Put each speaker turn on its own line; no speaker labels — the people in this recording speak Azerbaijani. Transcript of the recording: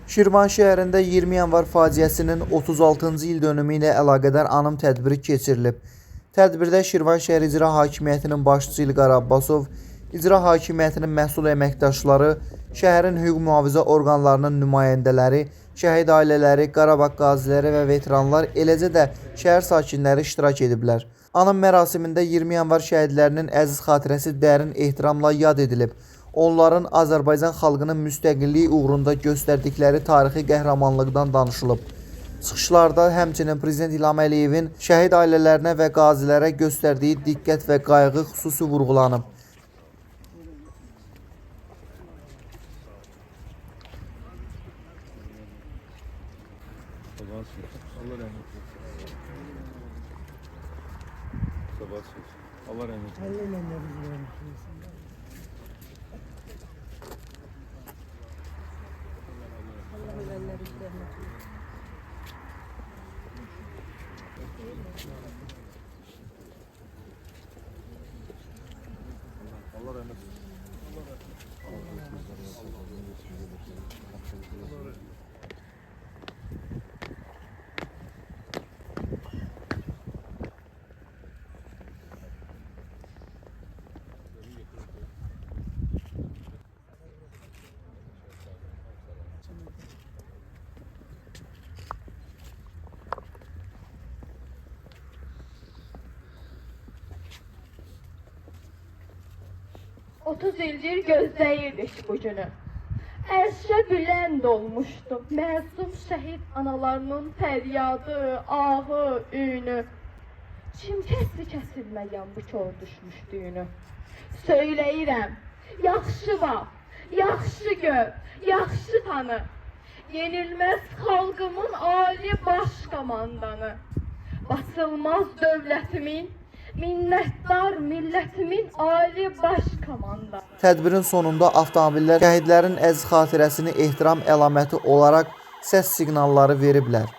Şirvan şəhərində 20 yanvar faciəsinin 36-cı il dönümü ilə əlaqədar anım tədbiri keçirilib. Tədbirdə Şirvan şəhər İcra Hakimiyyətinin başçısı İlqar Abbasov, İcra Hakimiyyətinin məsul əməkdaşları, şəhərin hüquq mühafizə orqanlarının nümayəndələri, şəhid ailələri, Qarabağ qaziləri və veteranlar, eləcə də şəhər sakinləri iştirak ediblər. Anım mərasimində 20 yanvar şəhidlərinin əziz xatirəsi dərin ehtiramla yad edilib. Onların Azərbaycan xalqının müstəqilliyi uğrunda göstərdikləri tarixi qəhrəmanlıqdan danışılıb. Çıxışlarda həmçinin Prezident İlham Əliyevin şəhid ailələrinə və qazilərə göstərdiyi diqqət və qayğı xüsusi vurğulanıb.
Allah rahmet eylesin. Allah rahmet eylesin.
30 ildir gözləyirdik bu günü. Ərşə bülənd olmuşdu məsum şəhid analarının fəryadı, ahı, ünü. Kim kəsdi kəsilməyən bu kor düşmüş düyünü? Söyləyirəm, yaxşı bax, yaxşı gör, yaxşı tanı. Yenilməz xalqımın ali baş komandanı. Basılmaz dövlətimin, minnətdar millətimin ali baş komandanı.
Tədbirin sonunda avtomobillər şəhidlərin əziz xatirəsini ehtiram əlaməti olaraq səs siqnalları veriblər.